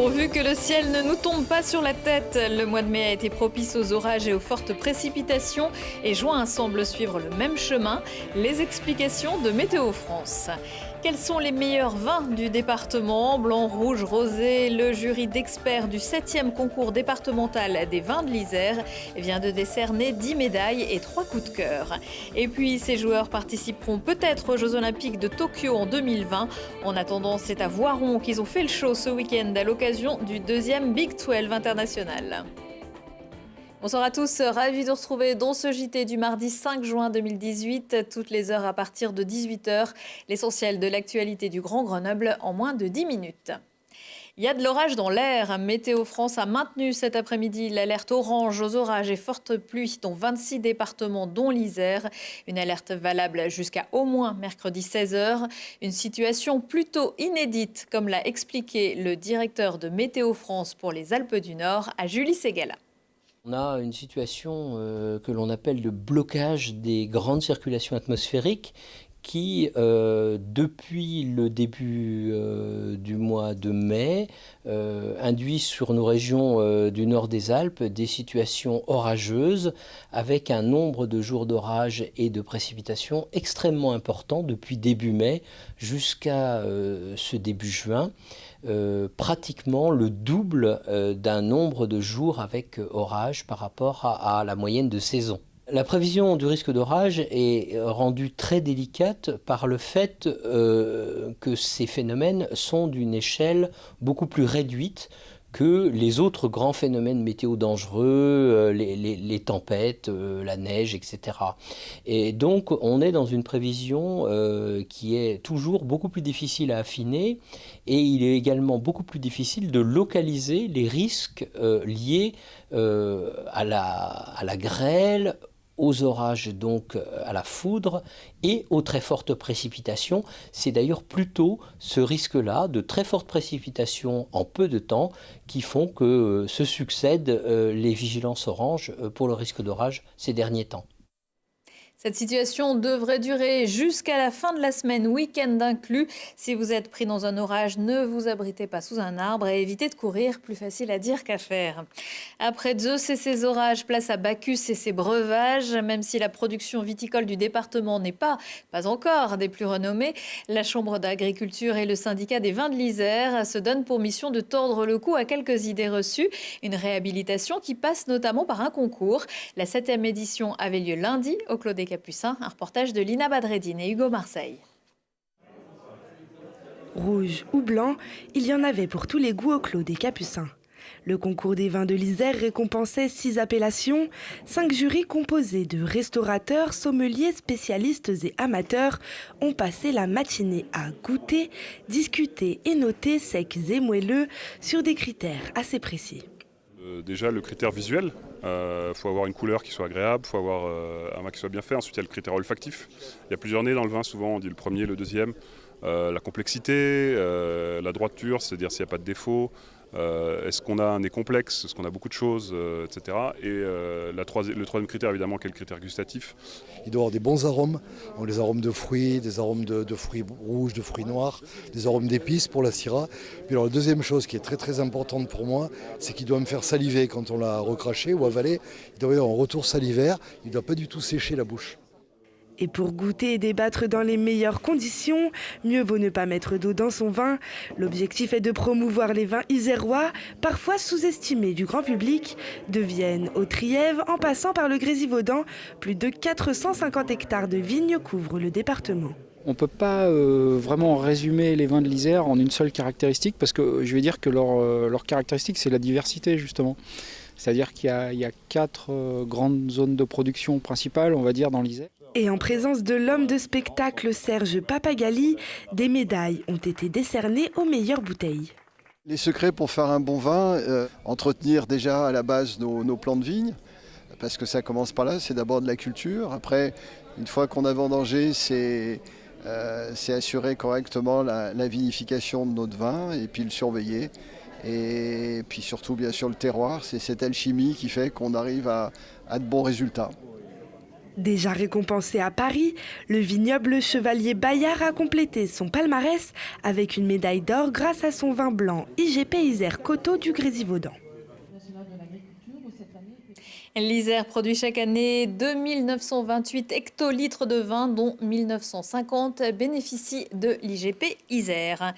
Pourvu que le ciel ne nous tombe pas sur la tête, le mois de mai a été propice aux orages et aux fortes précipitations et juin semble suivre le même chemin. Les explications de Météo France. Quels sont les meilleurs vins du département? Blanc, rouge, rosé. Le jury d'experts du 7e concours départemental des vins de l'Isère vient de décerner 10 médailles et 3 coups de cœur. Et puis, ces joueurs participeront peut-être aux Jeux Olympiques de Tokyo en 2020. En attendant, c'est à Voiron qu'ils ont fait le show ce week-end à l'occasion du 2e Big 12 international. Bonsoir à tous, ravi de vous retrouver dans ce JT du mardi 5 juin 2018, toutes les heures à partir de 18h, l'essentiel de l'actualité du Grand Grenoble en moins de 10 minutes. Il y a de l'orage dans l'air. Météo France a maintenu cet après-midi l'alerte orange aux orages et fortes pluies dans 26 départements dont l'Isère. Une alerte valable jusqu'à au moins mercredi 16h. Une situation plutôt inédite, comme l'a expliqué le directeur de Météo France pour les Alpes du Nord, à Julie Ségala. On a une situation que l'on appelle le blocage des grandes circulations atmosphériques qui, depuis le début du mois de mai, induit sur nos régions du nord des Alpes des situations orageuses avec un nombre de jours d'orage et de précipitations extrêmement important depuis début mai jusqu'à ce début juin. Pratiquement le double d'un nombre de jours avec orage par rapport à la moyenne de saison. La prévision du risque d'orage est rendue très délicate par le fait que ces phénomènes sont d'une échelle beaucoup plus réduite que les autres grands phénomènes météo dangereux, les tempêtes, la neige, etc. Et donc on est dans une prévision qui est toujours beaucoup plus difficile à affiner et il est également beaucoup plus difficile de localiser les risques liés à la grêle, aux orages, donc à la foudre et aux très fortes précipitations. C'est d'ailleurs plutôt ce risque-là de très fortes précipitations en peu de temps qui font que se succèdent les vigilances oranges pour le risque d'orage ces derniers temps. Cette situation devrait durer jusqu'à la fin de la semaine, week-end inclus. Si vous êtes pris dans un orage, ne vous abritez pas sous un arbre et évitez de courir, plus facile à dire qu'à faire. Après Zeus et ses orages, place à Bacchus et ses breuvages. Même si la production viticole du département n'est pas encore des plus renommées, la Chambre d'agriculture et le syndicat des vins de l'Isère se donnent pour mission de tordre le cou à quelques idées reçues. Une réhabilitation qui passe notamment par un concours. La 7e édition avait lieu lundi au Clos des Capucins, un reportage de Lina Badreddine et Hugo Marseille. Rouge ou blanc, il y en avait pour tous les goûts au Clos des Capucins. Le concours des vins de l'Isère récompensait 6 appellations. 5 jurys composés de restaurateurs, sommeliers, spécialistes et amateurs ont passé la matinée à goûter, discuter et noter secs et moelleux sur des critères assez précis. Déjà le critère visuel, faut avoir une couleur qui soit agréable, faut avoir un vin qui soit bien fait. Ensuite il y a le critère olfactif. Il y a plusieurs nez dans le vin, souvent on dit le premier, le deuxième. La complexité, la droiture, c'est-à-dire s'il n'y a pas de défaut. Est-ce qu'on a un nez complexe, est-ce qu'on a beaucoup de choses, etc. Et le troisième critère évidemment qui est le critère gustatif. Il doit avoir des bons arômes, donc les arômes de fruits, des arômes de fruits rouges, de fruits noirs, des arômes d'épices pour la syrah. Puis alors la deuxième chose qui est très très importante pour moi, c'est qu'il doit me faire saliver quand on l'a recraché ou avalé. Il doit y avoir un retour salivaire, il ne doit pas du tout sécher la bouche. Et pour goûter et débattre dans les meilleures conditions, mieux vaut ne pas mettre d'eau dans son vin. L'objectif est de promouvoir les vins isérois, parfois sous-estimés du grand public, de Vienne au Trièves, en passant par le Grésivaudan. Plus de 450 hectares de vignes couvrent le département. On ne peut pas vraiment résumer les vins de l'Isère en une seule caractéristique, parce que je vais dire que leur caractéristique, c'est la diversité justement. C'est-à-dire qu'il y a 4 grandes zones de production principales, on va dire, dans l'Isère. Et en présence de l'homme de spectacle Serge Papagali, des médailles ont été décernées aux meilleures bouteilles. Les secrets pour faire un bon vin, entretenir déjà à la base nos plants de vigne, parce que ça commence par là, c'est d'abord de la culture. Après, une fois qu'on a vendangé, c'est assurer correctement la vinification de notre vin et puis le surveiller. Et puis surtout, bien sûr, le terroir, c'est cette alchimie qui fait qu'on arrive à de bons résultats. Déjà récompensé à Paris, le vignoble Chevalier Bayard a complété son palmarès avec une médaille d'or grâce à son vin blanc IGP Isère Coteaux du Grésivaudan. L'Isère produit chaque année 2928 hectolitres de vin, dont 1950 bénéficient de l'IGP Isère.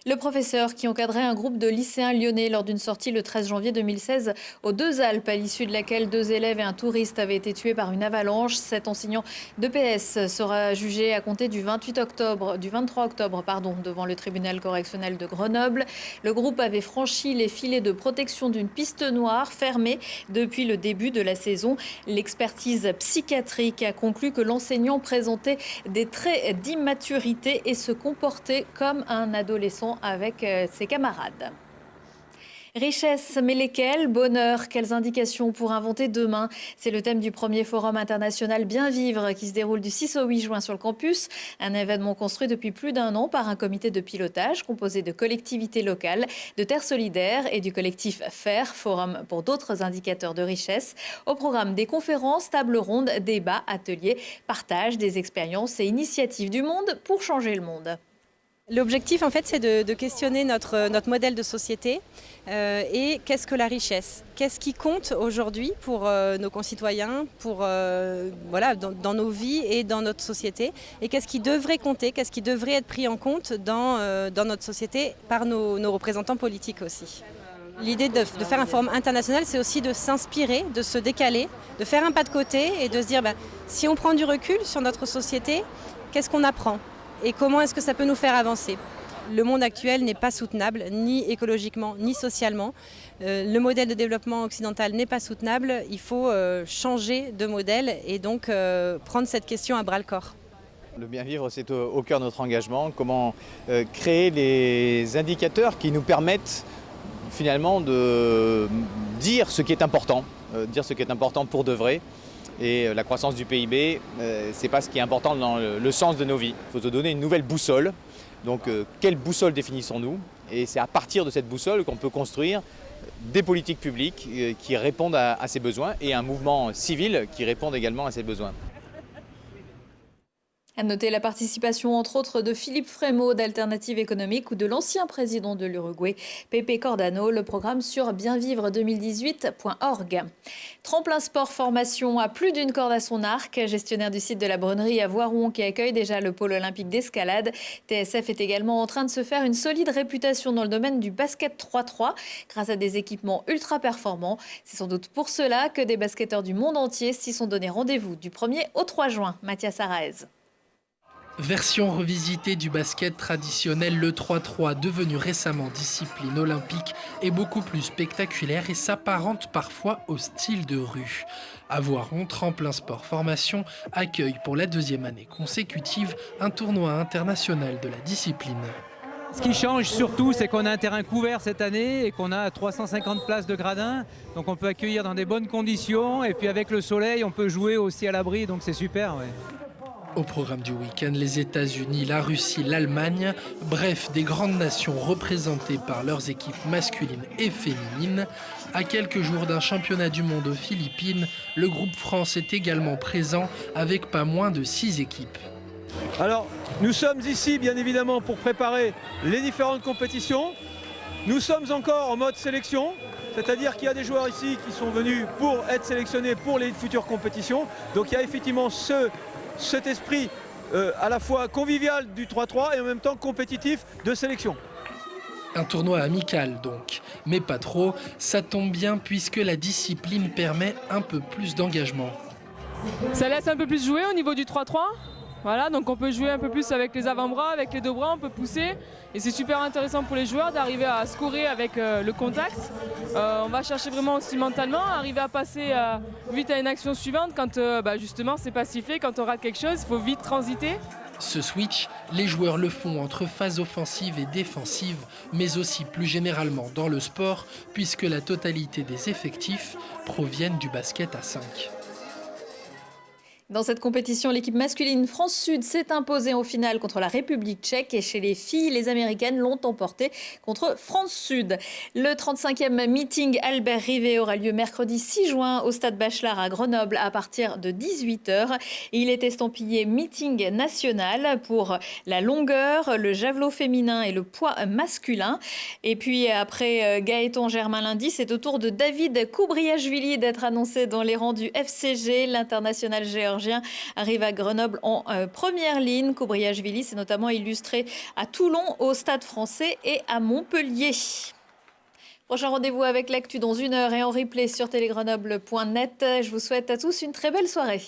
Le professeur qui encadrait un groupe de lycéens lyonnais lors d'une sortie le 13 janvier 2016 aux Deux-Alpes, à l'issue de laquelle 2 élèves et un touriste avaient été tués par une avalanche. Cet enseignant d'EPS sera jugé à compter du 23 octobre devant le tribunal correctionnel de Grenoble. Le groupe avait franchi les filets de protection d'une piste noire fermée depuis le début de la saison. L'expertise psychiatrique a conclu que l'enseignant présentait des traits d'immaturité et se comportait comme un adolescent avec ses camarades. Richesse, mais lesquelles? Bonheur, quelles indications pour inventer demain? C'est le thème du premier forum international Bien Vivre qui se déroule du 6 au 8 juin sur le campus. Un événement construit depuis plus d'1 an par un comité de pilotage composé de collectivités locales, de Terre Solidaire et du collectif FAIR, Forum pour d'autres indicateurs de richesse. Au programme des conférences, tables rondes, débats, ateliers, partage des expériences et initiatives du monde pour changer le monde. L'objectif, en fait, c'est de questionner notre modèle de société et qu'est-ce que la richesse? Qu'est-ce qui compte aujourd'hui pour nos concitoyens, dans nos vies et dans notre société? Et qu'est-ce qui devrait compter? Qu'est-ce qui devrait être pris en compte dans notre société par nos représentants politiques aussi? L'idée de faire un forum international, c'est aussi de s'inspirer, de se décaler, de faire un pas de côté et de se dire, si on prend du recul sur notre société, qu'est-ce qu'on apprend? Et comment est-ce que ça peut nous faire avancer? Le monde actuel n'est pas soutenable, ni écologiquement, ni socialement. Le modèle de développement occidental n'est pas soutenable. Il faut changer de modèle et donc prendre cette question à bras-le-corps. Le bien vivre, c'est au cœur de notre engagement. Comment créer les indicateurs qui nous permettent finalement de dire ce qui est important, pour de vrai. Et la croissance du PIB, c'est pas ce qui est important dans le sens de nos vies. Il faut se donner une nouvelle boussole. Donc, quelle boussole définissons-nous? Et c'est à partir de cette boussole qu'on peut construire des politiques publiques qui répondent à ces besoins et un mouvement civil qui répond également à ces besoins. À noter la participation, entre autres, de Philippe Frémaux d'Alternative économique ou de l'ancien président de l'Uruguay, Pepe Cordano. Le programme sur bienvivre2018.org. Tremplin Sport Formation a plus d'une corde à son arc. Gestionnaire du site de la Brunnerie à Voiron qui accueille déjà le pôle olympique d'escalade, TSF est également en train de se faire une solide réputation dans le domaine du basket 3-3 grâce à des équipements ultra performants. C'est sans doute pour cela que des basketteurs du monde entier s'y sont donné rendez-vous du 1er au 3 juin. Mathias Araez. Version revisitée du basket traditionnel, le 3-3, devenu récemment discipline olympique, est beaucoup plus spectaculaire et s'apparente parfois au style de rue. À Voiron, Tremplin Sport Formation accueille pour la 2e année consécutive un tournoi international de la discipline. Ce qui change surtout, c'est qu'on a un terrain couvert cette année et qu'on a 350 places de gradins. Donc on peut accueillir dans des bonnes conditions et puis avec le soleil, on peut jouer aussi à l'abri, donc c'est super. Ouais. Au programme du week-end, les États-Unis, la Russie, l'Allemagne, bref, des grandes nations représentées par leurs équipes masculines et féminines. À quelques jours d'un championnat du monde aux Philippines, le groupe France est également présent avec pas moins de 6 équipes. Alors, nous sommes ici bien évidemment pour préparer les différentes compétitions. Nous sommes encore en mode sélection, c'est-à-dire qu'il y a des joueurs ici qui sont venus pour être sélectionnés pour les futures compétitions. Donc il y a effectivement cet esprit à la fois convivial du 3-3 et en même temps compétitif de sélection. Un tournoi amical donc, mais pas trop, ça tombe bien puisque la discipline permet un peu plus d'engagement. Ça laisse un peu plus jouer au niveau du 3-3. Voilà, donc on peut jouer un peu plus avec les avant-bras, avec les 2 bras, on peut pousser. Et c'est super intéressant pour les joueurs d'arriver à scorer avec le contact. On va chercher vraiment aussi mentalement, arriver à passer vite à une action suivante quand justement c'est pas sifflé, quand on rate quelque chose, il faut vite transiter. Ce switch, les joueurs le font entre phase offensive et défensive, mais aussi plus généralement dans le sport, puisque la totalité des effectifs proviennent du basket à 5. Dans cette compétition, l'équipe masculine France-Sud s'est imposée au final contre la République tchèque et chez les filles, les Américaines l'ont emporté contre France-Sud. Le 35e meeting Albert Rivet aura lieu mercredi 6 juin au stade Bachelard à Grenoble à partir de 18h. Il est estampillé meeting national pour la longueur, le javelot féminin et le poids masculin. Et puis après Gaëtan Germain lundi, c'est au tour de David Koubriashvili d'être annoncé dans les rangs du FCG. L'international géorgien arrive à Grenoble en première ligne. Koubriashvili s'est notamment illustré à Toulon, au Stade Français et à Montpellier. Prochain rendez-vous avec l'actu dans 1 heure et en replay sur télégrenoble.net. Je vous souhaite à tous une très belle soirée.